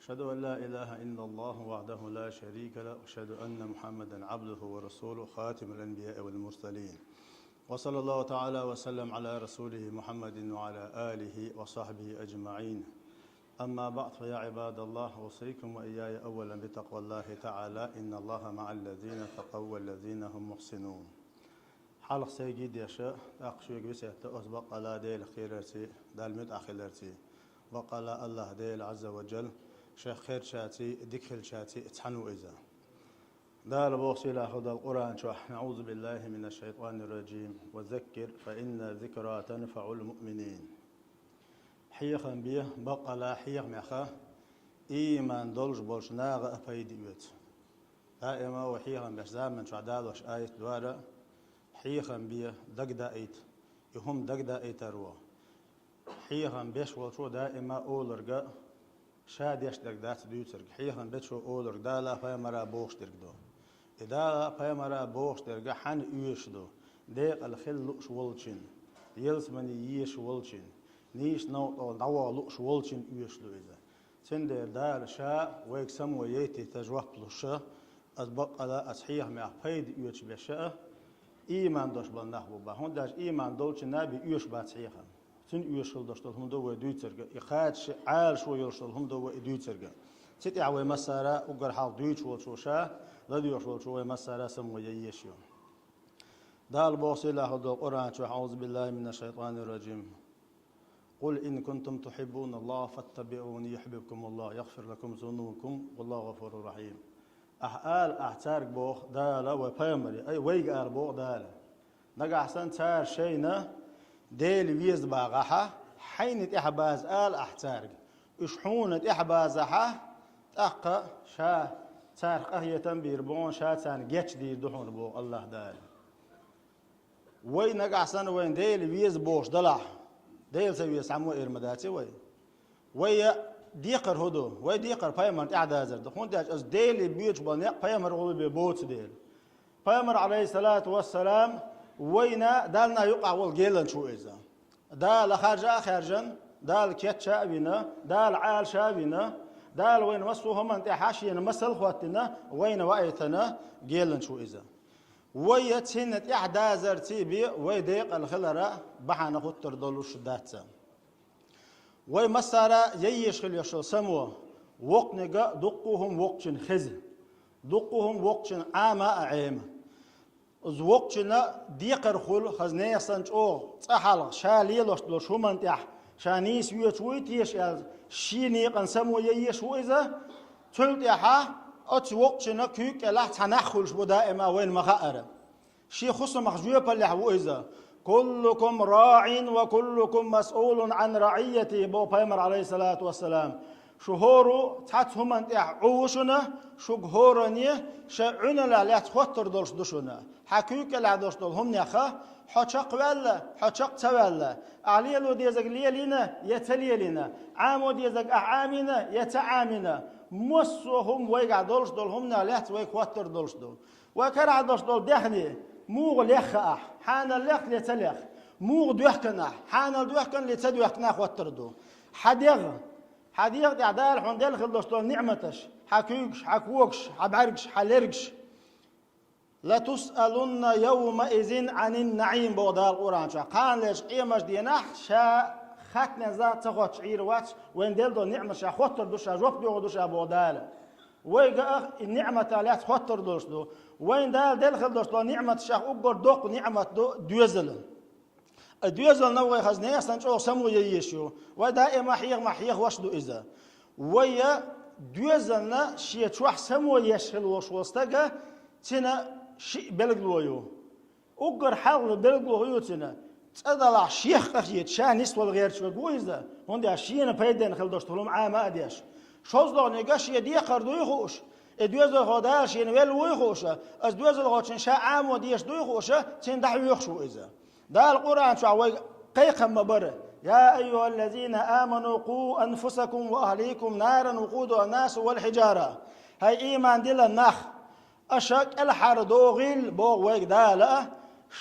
أشهد أن لا إله إلا الله وحده لا شريك له وأشهد أن محمدا عبده ورسوله خاتم الأنبياء والمرسلين وصلى الله تعالى وسلم على رسوله محمد وعلى آله وصحبه أجمعين. أما بعد فيا عباد الله أوصيكم وإياي أولا بتقوى الله تعالى إن الله مع الذين اتقوا والذين هم محسنون. حلق سيجيد يا شيخ أقشوك بسيطة أسبق على ديل خيرتي دال متأخلتي وقال الله ديل عز وجل شيخ خير شاتي دكل شاتي اتحنوا إذا دال بوصي لأخذ القرآن شوح نعوذ بالله من الشيطان الرجيم وذكر فإن ذكرى تنفع المؤمنين. حيخا بيه بقى حيخ مخا إيمان دولج بولش ناغ أفايد إيوت دائما وحيخا بيش زامن شو عدال وش آية دوارا حيخا بيه دقدا إيت يهم دقدا إيت أروى حيخا بيش والشو دائما أولرقا شاد يشترك دات دوترك حيخا بيشو أولرق دالا فيمرا بوشترك دو إدالا فيمرا بوشترك حن إيش دو ديق الخل لقش والشين يلس من ييش والشين نيش نو دوا لقش والشين إيش دو إذا تندر دار شاء ويكسم ويتي تجوه بلوشة أسبق على أصحيح مع فايد إيش بشاء إيمان دوش بالنحو با هون داش إيمان دولش نبي إيش بتصحيحا تن إيش دوش هم دو دوترجع إخادش عال شو يرشل هم دو دوترجع تتي عوي مسارة وقر حال دوتش والشوشة لا دوش والشوي مسارة سمو ييشيو دال بوصي له القرآن شو أعوذ بالله من الشيطان الرجيم قل إن كنتم تحبون الله فاتبعوني يحببكم الله يغفر لكم ذنوبكم والله غفور رحيم. أحال أحتارك بوخ دالا وبيمري أي ويقال بوخ دالا نقع أحسن تار شينا ديل ويز باغحة حين إحباز آل أحتارك إشحونة إحبازها تأقى شا تار قهية بيربون شا تان جيتش دير دحون بوخ الله دالا وين نقع أحسن وين ديل ويز بوش دلع ديل سوي سامو إرمداتي وي ديقر هدو وي ديقر بايمر إعدازر دخون داش أز ديل بيوش بنيق بايمر غلو ببوت ديل بايمر عليه الصلاة والسلام وينا دالنا يقع والجيلن شو إذا دال خارجا دال كيت شابنا دال عال شابنا دال وين مسوهم أنت حاشين مسل خواتنا وين وقيتنا جيلن شو إذا وي تسنة إعدازر تيبي وي ديق الخلرة بحنا خطر دولوش داتسا وي مسارة ييشخل يشل سموه وقنقا دقوهم وقشن خز دقوهم وقشن عاما عيم از وقشنا ديقر خل خزنية سنج او تحال شاليلوش دلوش هم انتح شانيس ويتويتيش شيني قنسمو ييش وإذا تلتحا أت وقتنا كيك لا تنخلش بدائما وين مخائر شيء خص مخجوية بالله وإذا كلكم راع وكلكم مسؤول عن رعيته بو بايمر عليه الصلاة والسلام شهورو تحتهم أنت عوشنا شهورني شعنا لا تخطر دولش دشنا حكيك لا دوش دول هم نخا حشق ولا حشق تولا علي لو ديزق ليلنا يتليلنا عامو ديزق أعامنا يتعامنا مسوهم ويقع دولش دول هم نالات ويكوتر دولش دول وكرع دولش دول دهني موغ لخ حان اللخ لتلخ موغ دوحكنا حان الدوحكن لتدوحكنا خوتر دو حديغ دعدال حندل خلدوش دول نعمتش حكيكش حكوكش حبعركش حلركش لا تسألن يومئذ عن النعيم بوضع القرآن قان ليش قيمش ديناح شا خاتنا ذات تغوت شعير واتش وين ديل دول نعمة شا خوتر دوشا جوب ديو دوشا بودال ويقا النعمة تالات خوتر دوش دو وين ديل خل دوش دو نعمة شا أقر دوق نعمة دو دوزل الدوزل نوغي خزنية سنجو سمو ييشيو ودائما محيغ وش دو إذا ويا دوزلنا شي تروح سمو يشهل وش وستقى تنا شيء بلغلويو أقر حال بلغلويو تنا تدلع شيخ أخيت شان يسوى الغير شو جويزة هندي عشينا بيدين خلدوش تلوم عام أديش شوز لو نجاش يدي خردو يخوش ادوز الغداش ينويل ويخوش از دوز الغوتشن شا عام وديش دو يخوش تندح يخشو إذا ده القرآن شو عوي قيقا مبر يا أيها الذين آمنوا قوا أنفسكم وأهليكم نارا وقودها الناس والحجارة هاي إيمان دل النخ أشك الحر دوغيل بوغ ويك دالا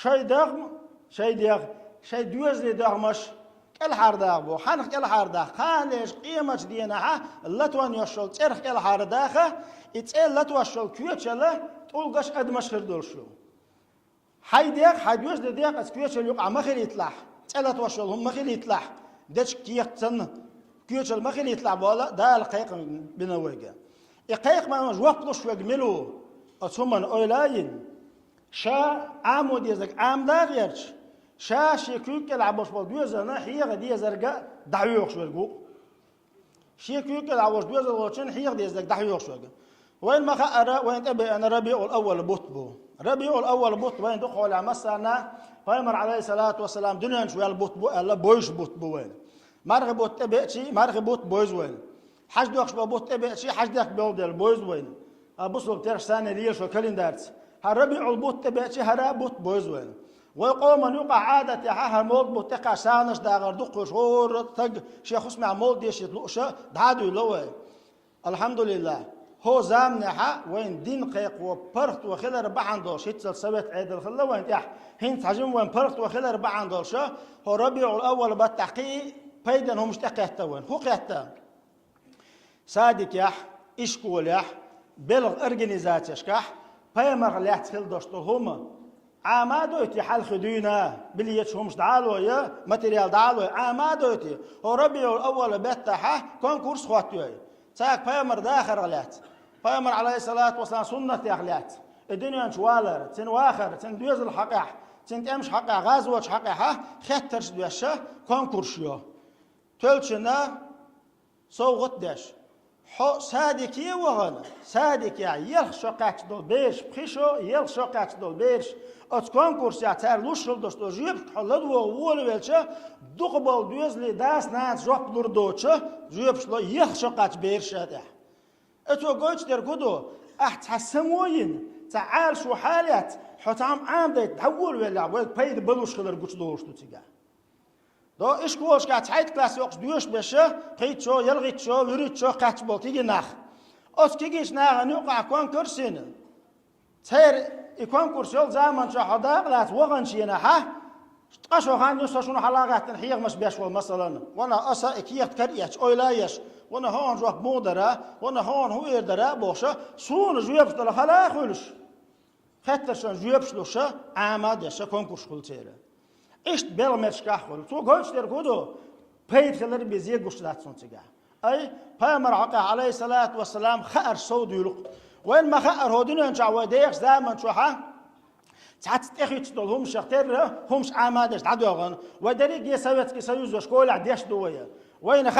شي دغم شي دوز لي دغمش كل حرداخ بو حنخ كل حرداخ خانش قيمة دينها لتوان يشل ترخ كل حرداخه اتسال لتوشل كيوتشله تولقش ادمش خردولشو حيديق حيدوش ديق اس كيوتشل يقع مخيل يطلع تسال لتوشل هم مخيل يطلع دش كيقتن كيوتشل مخيل يطلع بولا دا القيق بنويقه يقيق ما وقتلوش ويقملو اتسمن اولاين شا عمود يزك عام داغيرش شا شيكوك العبوش بالدوزنا حيغ دي زرقا دعيوخ شويقو شيكوك العبوش دوزنا وشن حيغ دي زرقا دعيوخ شويقو وين ما خأر وين تبي أنا ربيع الأول بطبو ربيع الأول بطبو وين دخول عمسنا فيمر عليه الصلاة والسلام دنيا شوية البطبو ألا بويش بطبو وين مرغ بوت تبي شيء مرغ بوت بويز وين حاج دوخش بوت تبي شيء حاج دوخ بيود البويز وين أبصر بترش سنة ليش وكلين دارت هربيع البوت تبي شيء هرا بوت بويز وين ويقوم من يقع عادة حها مولد بوتقع سانش داغر دق شهور تق شيخ اسمع مولد ديش يطلقش دعادو لوي الحمد لله هو زامنها وين دين قيق وبرت وخلر بعندوش هيتسل سويت عيد الخلا وين يح هين تحجم وين برت وخلر بعندوش هو ربيع الأول بالتحقيق بيدن هم مشتقيته وين هو قيته صادق يح إشكول يح بلغ أرجنيزاتش كح بيمر لا تخل دوشتو هما عمادو يتي حال خدينا بليتش همش دعالو يا ماتريال دعالو عمادو يتي هو ربيع الأول بتاعها كونكورس خواتوي ساق بيمر داخر غلات بيمر عليه الصلاة والسلام سنة يغلات الدنيا نشوالر تن واخر تن دوز الحقيح تن تمش حقيح غازوش حقيحة خطرش دوشة كونكورسيو تلشنا صوغت داش حو صادقية وغنا صادقية يلخ شقاك دول بيش بخيشو يلخ شقاك دول بيش ات كونكورس يا تار لوشل دوستو جيب حلد وول ويلچه دوقبل دوزلي داس ناس جوب لوردوچه جيب شلو يلخ شقاك بيرشاده اتو قوش در كدو احتسموين تعال شو حالات حتام عام ديت تحول ولا ويل بيد بلوش خلر قوش دوشتو تيجا دو ايش كولش قاعد حيت كلاس يوقش دوش بشه قيت شو يلغيت شو وريت شو قاعد بول تيجي ناخ اوس كيجيش ناغ نوقع كونكورسين تير الكونكورس يول زمان شو حداق لا توغن شينا ها قشو غان يوسف شنو حلاقات نحيغ مش بيشوا مثلا وانا اسا اكيت كريش اولايش وانا هون جوك مودرا وانا هون هو يدرا بوشا سون جويبش دل خلا خلش خاطرشان جويبش لوشا عماد شا كونكورس خلتيره ايش بيلمش كاخول تو قلت در كودو بيت خلر بيزي غشلات سون تيغا اي بامر عليه الصلاه والسلام خر صود يلق وين ما خر هودين جاوا ديخ زمان شوها ساعات تخيت دولهم شختر همش عمادش عدوغن ودريق يسويت كيسوز وشكول عديش دويه وين خ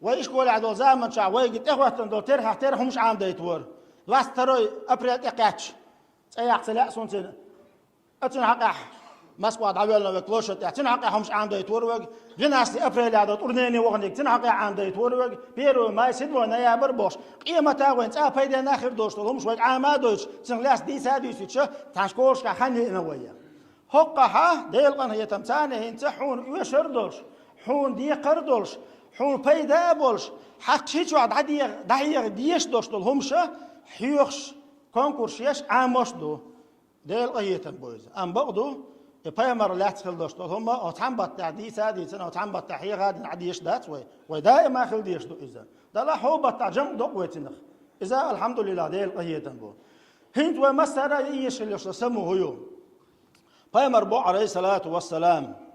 وإيش كول عدو زمان شا ويجت إخواتن دول ترى همش عام ديتور لاست تروي أبريل إقاتش أياق سلا سونتين أتن حقح مسقط عبيلنا وكلوشت أتن حقح همش عام ديتور وج جناس أبريل عدو تورنيني وغنيك تن حقح عام ديتور وج بيرو ما يسدوا نيا بربوش قيمة تاوين بيدا ناخر دوش همش وج عامادوش تن لاس دي ساديسيتش تانشكوش كخني نويا حقها ديل قن هي تمتانه ينتحون ويشردوش حون دي قردوش حون بيدا بولش حق شيء عاد عدي ديش دوشتل همشة حيوخش كونكورسيش عاموش دو ديل قيتن بويز أم بقدو يبيمر لا تخل دوشتل هما أتعم بتعدي سادي سنة أتعم بتحيي غادي عديش دات ودائما خل ديش دو إذا ده لا هو بتعجم دق ويتنخ إذا الحمد لله ديل قيتن بو هند ومسرة يش اللي سموه يوم بيمر بو عليه الصلاة والسلام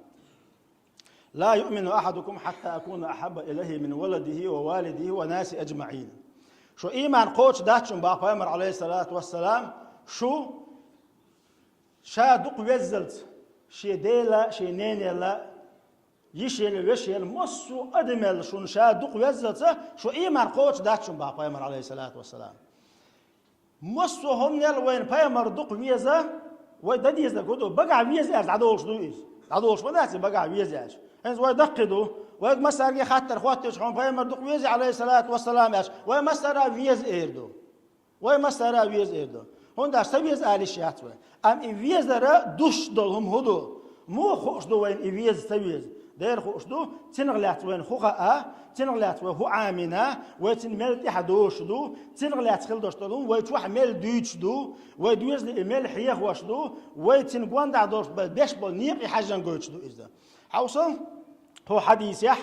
لا يؤمن أحدكم حتى أكون أحب إليه من ولده ووالده وناس أجمعين شو إيمان قوش داتشن بأقوامر عليه الصلاة والسلام شو شادق وزلت شي ديلا شي نينيلا يشيل ويشيل مصو أدمل شو شادق وزلت شو إيمان قوش داتشن بأقوامر عليه الصلاة والسلام مصو هم نيل وين بأقوامر دق ويزا وددي يزا قدو بقع ويزا عدولش دويز عدولش وداتي بقع ويزا هنز ويدقدوا ويمسر خاطر خواتش حون بيمر دق ويز عليه الصلاة والسلام اش ويمسر ويز ايردو ويمسر ويز ايردو هون داش سويز عليشات ام ويز را دوش دولهم هدو مو خوش دو وين ويز سويز دير خوش دو تنغلات وين خوقا تنغلات وهو عامنا وتنمل تحدوش دو تنغلات خل دوش دولهم ويتوح مل دوش دو ويدوز لي مل حيخ واش دو ويتنغوان دا دوش باش بول نيق حاجه نقولش دو اذا حوصل هو حديث يح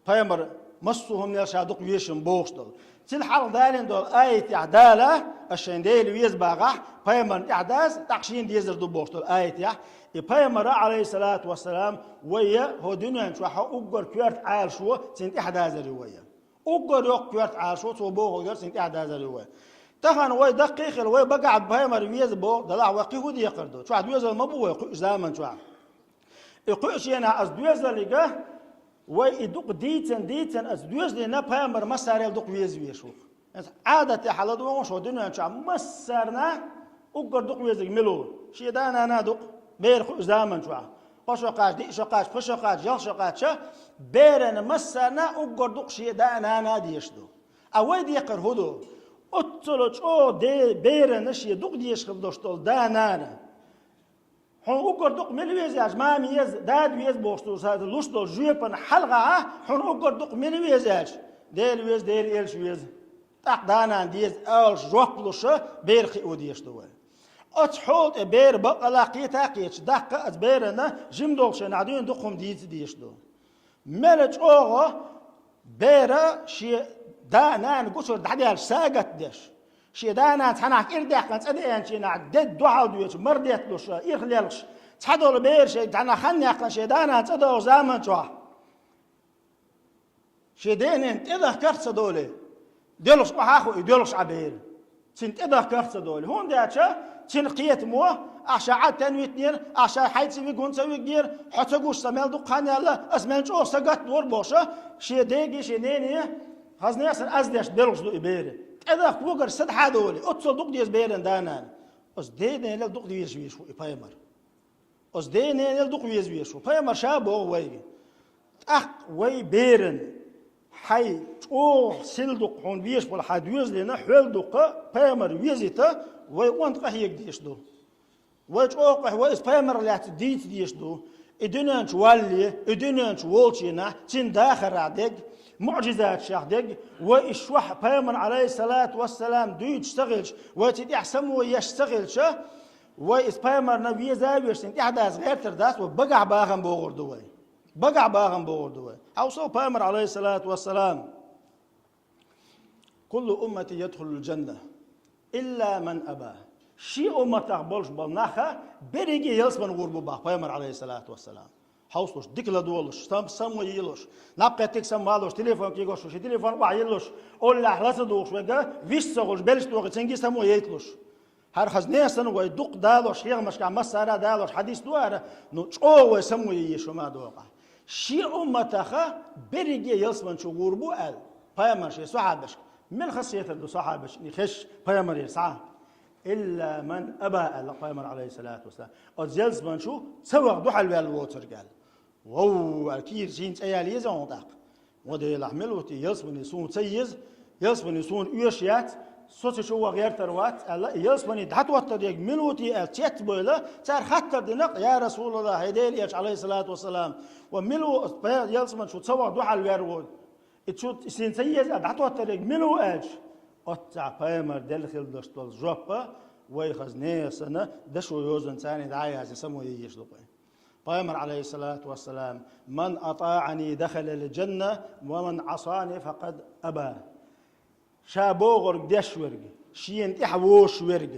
فيمر مصهم يشادق ويشم بوشدل تل حال دالين دول آية عدالة عشان ديل ويز باغح فيمر إعداز تقشين ديزر دو بوشدل آية يح فيمر عليه الصلاة والسلام ويا هو دنيا شوحة أقر كيرت عال شو سنت إحداز الرواية أقر يق كيرت عال شو صوبوه غير سنت إحداز الرواية تهان وي دقيق وي بقعد فيمر ويز بو دلع وقيه دي يقردو شو عد ويز المبو يقو زمن شو يقوش ينا أز دوز لقاه ويدق ديتن أز دوز لنا بيامر مسار يدق ويز ويشوخ عادة حالة دوما شو دنيا شو مسارنا أقر دق ويز ملو شي دانا أنا دق بير خو زمن شو قشقاش دي شقاش فشقاش يل شقاش بيرن مسارنا أقر دق شي دانا أنا ديشدو أوي دي يقر هدو أطلع أو دي بيرن شي دق ديش خبدوشتول دانا أنا هون أقردق ملويزاج ما ميز داد ويز بوشتو هذا لوشتو جيبن حلقة هون أقردق ملويزاج ديل ويز ديل إلش ويز تقدانا ديز ألش جوكلوش بيرخي أوديش دوال أتحوط بير بقلاقي تاقيتش دقة أتبيرنا جمدوش نعدين دقهم ديش دو ملج أوغو بيرا شي دانان قشر دحديال ساقت ديش شيدانا تحناك إرداق كانت أديان شينا دد دوحة دويش مرديت لوش إرخليلش تحدول بير شي تحنا خنياق شيدانا تدو زامن شوح شيدين تده كرت دولي ديلوش بحاخو ديلوش عبير تنت تده كرت دولي هون داتشا تنقيت مو عشاء تنويتنير عشاء حيث بيقون سوي جير حتى قوش سمال دقان يلا اسمنش او سقط دور بوشة شيديجي شينيني خزني أصلا أزدش ديلوش دو إبيري إذا كوجر صد حدولي أتصل دق ديز بيرن دانان أصدين يل دق ديز ويشو إبايمر أصدين يل دق ديز ويشو بايمر شابو وي أخ وي بيرن حي أو سلدق هون ويش ولا حد ويز لنا حول دق بايمر ويزيتا وي وانت قهيك ديش دو وي أو قه وي بايمر لا تديت ديش دو إدنانش والي إدنانش والشينا تين داخل عدق معجزات شاهدق وإشوح بيمن عليه الصلاة والسلام دوي تشتغلش وتدي أحسن ويشتغلش وإسبايمر نبي زاويش سنتي أحداث غير ترداس وبقع باغن بوغر دوي بقع باغن بوغر دوي أوصو بيمر عليه الصلاة والسلام كل أمتي يدخل الجنة إلا من أبى شي أمة تقبلش بالنخا بريجي يلسمن غربو باغ بيمر عليه الصلاة والسلام حوصلش ديكلا دولش سم يلوش نبقى تكسم مالوش تليفون كيغوش تليفون وعيلوش ولا حلاس دوش وجا فيش سوغش بلش دوغ تنجي سمو يتلوش هر خزنه سن وي دوق دالوش يغ مش كما سارا دالوش حديث دوار نو او سمو يشو ما دوقا شي امتخه بريجي يلسمن شو غربو ال بايمر شي صحابش من خاصيه دو صحابش يخش بايمر يسعى الا من ابى الله بايمر عليه الصلاه والسلام اجلس من شو سوغ دوحل والوتر قال وو الكير جين تيالي زونطاق ودي لحملوتي يلسبني سون تيز يلسبني سون يوشيات صوت شو غير تروات الله يلسبني دحت وتديك ملوتي التيت بولا صار خطر دنق يا رسول الله هيديل يش عليه الصلاه والسلام وملو يلسبن شو تسوى دوحة الويرود تشوت سين تيز دحت وتديك ملو اج قطع بايمر دلخل دشتول جوبا ويخزنيه سنه دشو يوزن ثاني دعايه سمو يش لقي بايمر عليه الصلاة والسلام من أطاعني دخل الجنة ومن عصاني فقد أبى شابوغر دش ورق شين تحوش ورق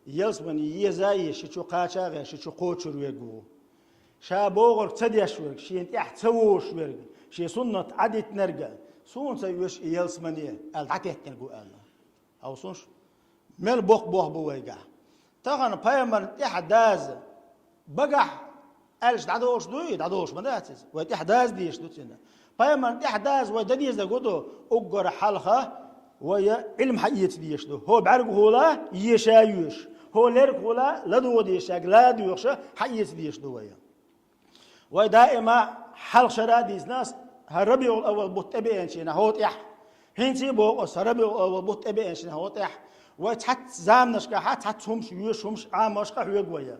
يلسبن يزاي شو قاشا شو قوتشر ورقو شابوغر تديش ورق شين تحتوش ورق شي سنة عدت نرجع سون سيوش يلسبنيه العتيه تنقو الله أو سونش مل بوق بويجا تغن بايمر تحداز بقى قالش دعوش دوي دعوش ما داتس وتحداث ديش دوتنا بايمن تحداث ودنيز دغدو اجر حلقه ويا علم حقيقه ديش دو هو بعرق هولا يشايش هو ليرك هولا لدو ديش لا دوش حقيقه ديش دو ويا ودائما حلق شراديس ناس هربيو الاول بوتبين شينا هو تح هنتي بو سربيو الاول بوتبين شينا هو تح وتحت زامنش حتى همش يوشمش عامش قهوه ويا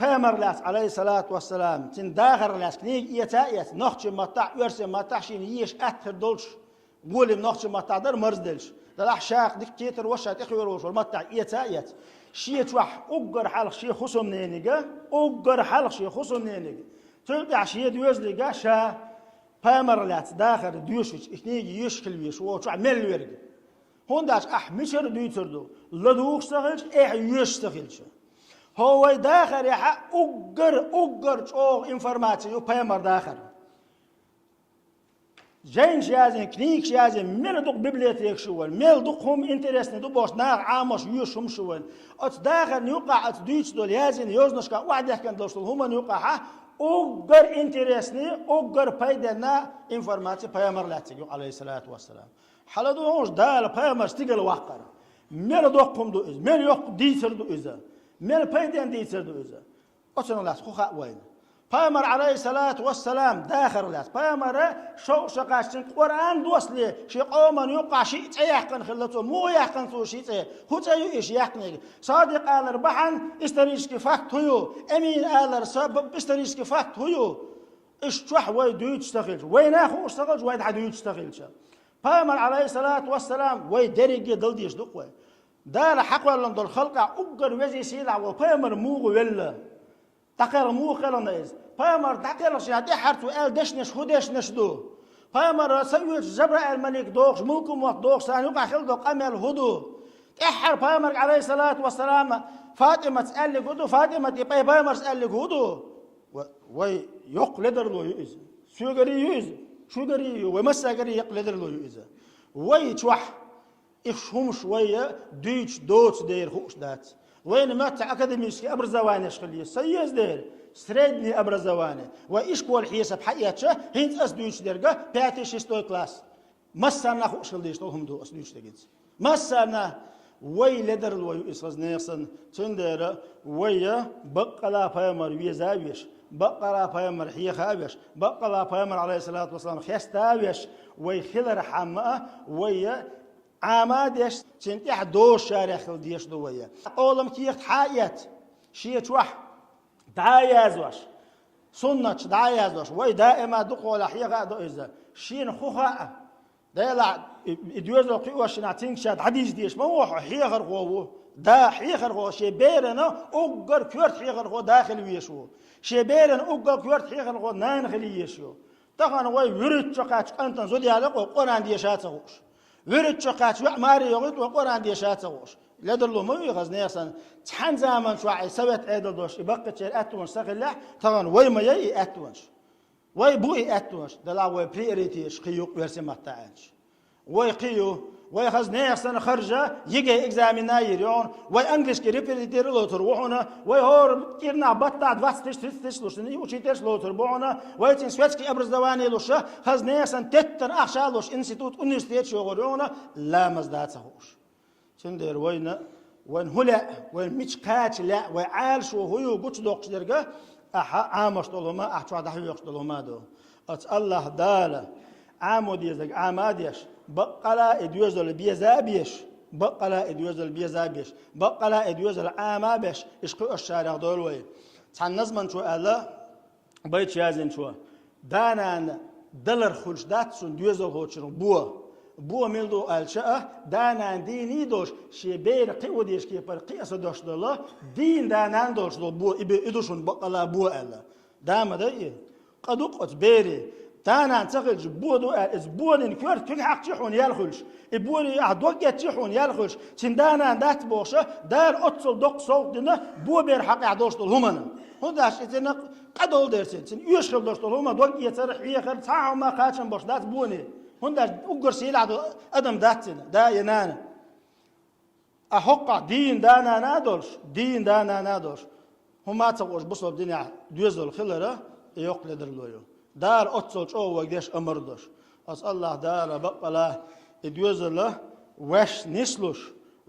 بيمر لاس عليه الصلاة والسلام تنداخر لاس كنيج يتايت نخش مطع يرسم مطع شين يش أثر دولش قولي نخش مطع در مرزدلش دلح شاق دكتاتر وشا تخير وش والمطع يتايت شي توح أجر حلق شي خصم نينجا أجر حلق شي خصم نينجا تلقى عشية يوزلي قاشا بامرلات داخل ديوشش إثنين يشكل ويش وشو عمل ورق هون داش مشر ديتردو لدوخ استغلش يشتغلش هو داخل يا أجر شو إنفورماتيو بامر داخل جين شازن كنيك شازن ميل دوق بيبليوتيك شوال ميل دوق هم انترستني دو باش ناغ عامش يوشهم شوال ات داخل يوقع ات دويتش دول يازن يوزنشكا واحد يحكي دوشتل هما يوقع اوغر انترستني اوغر بايدنا انفورماتي بايمر لاتيو عليه الصلاه والسلام حالا دو هونش دال بايمر ستيغل واقر ميل دوقهم دو از ميل يوق ديتر دو از ميل بايدن ديتر دو از اتنا لاس خوخا وين بايمر عليه الصلاة والسلام داخل لاس بايمر شو شقاشن قرآن دوسلي شي قوما يوقع شيء يحقن خلته مو يحقن سو شيء هو تايو ايش يحقن صادق قال ربحن استريشكي فاكت هيو امين قال سبب استريشكي فاكت هيو اشتوح وي دويت اشتغل وين اخو اشتغل وين عاد يشتغل بايمر عليه الصلاة والسلام وي دريجي دلديش دقوي دار حق ولا ندور خلقه اقر وزي سيلع وبايمر مو ولا تقر مو خلنا إز بايمر تقر شيء هدي حرت وقال دشنش هدش نشدو بايمر سويت جبر الملك دوخش ملكم وقت دوخش ثاني وقع خلق قمل هدو تحر بايمر عليه الصلاة والسلام فاطمة تسأل لك هدو فاطمة تبي بايمر تسأل لك هدو وي يقلدر له يز شو قري يز شو قري ومسا قري يقلدر له يز وي توح إفشهم شوية ديش دوتس دير خوش دات وين ما أكاديميسكي أبرزواني شغلية سيز دير سريدني أبرزواني وإيش كول حيسة بحياتها هنت أسدوش ديرجا بياتي شيستوي كلاس مسنا خوش شغليش توهم دو أسدوش تجيز مسنا وي لدر الوي إسراز نيرسن تندر ويا بقلا بايمر ويزاويش بقلا بايمر حيه خاويش بقلا بايمر عليه الصلاة والسلام خيستاويش وي خلر حماء ويا عمادش تنتيح دور شارع خل ديش دوية قولم كيخت حايات شيء توح دعايزوش سنة دعايزوش وي دائما دقوا لحية دو إذا شيء نخوها دايلا إدوزو قيوش نعتين شاد حديث ديش ما هو حية غرقوه دا حية غرقوه شيء بيرنا أقر كورت حية غرقوه داخل ويشو شيء بيرنا أقر كورت حية غرقوه نانخل يشو تخان وي ورد شقاتش أنت زودي على قرآن ديشاتهوش ورد شقات ماري يغيط وقران دي شاتوش لدلو مو يغزني اصلا تحن زمان شوعي سوت عيدل دوش يبقى تشير اتونش سغلا طبعا وي ما يي اتونش وي بوي اتونش دلا وي بريوريتيش قيو ورسي متاعش وي قيو وي خزني اصلا خرجه يجي اكزاميناير يون وي انجلش كي ريبيتير لو تروحنا وي هور كيرنا بطا 23 لوش يوتيتش لو تربونا وي تين سويتسكي ابرز دواني لوش خزني اصلا تتر اخشالوش انستيتوت انستيت شغلونا لا مزداتهوش تندر وين هلا وين ميتشقات لا وعال شو هو قلت دوقش درجه عامش طولما احتوا ده يوقش طولما دو ات الله داله عامود يزق عاماديش بقلا ادوزل بيزابيش بقلا ادوزل بيزابيش بقلا ادوزل عامابش اشقو الشارع دولوي تنظمن شو الله بيت يازن شو دانا دلر خلش دات سن دوزل هوتشن بو ميلدو الشاء دانا ديني دوش شي بير قيوديش كي بر قياس دوش دولا دين دانا دوش دو بو ادوشن بقلا بو الله دام داي قدوقت بيري تانا تخرج بودو اسبون كور كل حق تحون يالخلش ابوني عدوق تحون يالخلش تندانا دات بوشه دار اتصل دوق صوت دنا بو بير حق يعدوش هما هداش اتنا قدول درسين تن يشغل دوش هما دوق يترح يخر تاع ما قاتن بوش دات بوني هنداش اقرسيل عدو ادم داتنا دا ينانا احق دين دانا نادولش دين دانا نادولش هما تقوش بصوا الدنيا دوزل خلره يقلدر لويو دار أتصل أو وقديش أمردش أس الله دار بقلا إدوزل وش نسلوش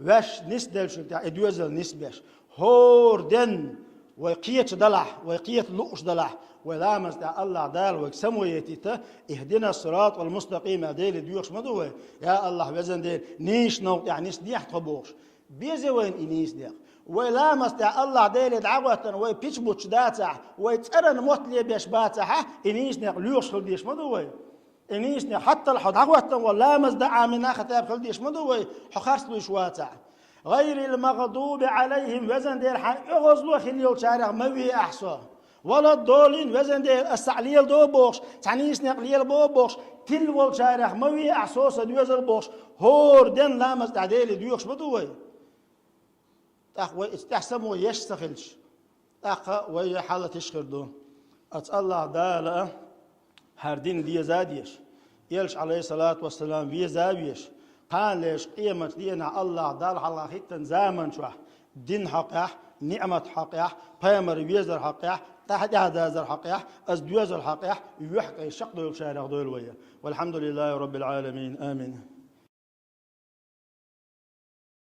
وش نسدلش إدوزل نسبش هور دن وقيت دلع وقيت لؤش دلع ولامس الله دار وكسمويتي اهدنا الصراط والمستقيم ديل ديوش مدوه يا الله وزن ديل نيش نوق يعني نيش ديح تبوش بيزي وين إنيس ديح ولامس الله ديل دعوة ويبيش بوش داتع ويتقرن موتلي بيش باتع إنيس نيق ليوش خلديش مدوه إنيس نيق حتى الحد دعوة ولامس دعا من خطاب خلديش مدوه حخارس ليش واتع غير المغضوب عليهم وزن ديل حان اغزلو خليو شارع موي أحصى ولا الدولين وزن ده السعليل دو بوش تعنيس نقليل بو بوش تل والشارع موي أحسوس دوزل بوش هور دين لامز تعديل ديوش بدوي استحسموا يشتغلش وي حالة تشخر دون الله دالا هر دين دي زاديش يلش عليه الصلاة والسلام في زاويش قال ليش قيمة دينا الله دال على حتى زامن شوح دين حقه نعمة حقه بيمر ويزر حقه تحت هذا حقه از دوزر حقه يحكي شق دول شارع دول ويا والحمد لله رب العالمين آمين.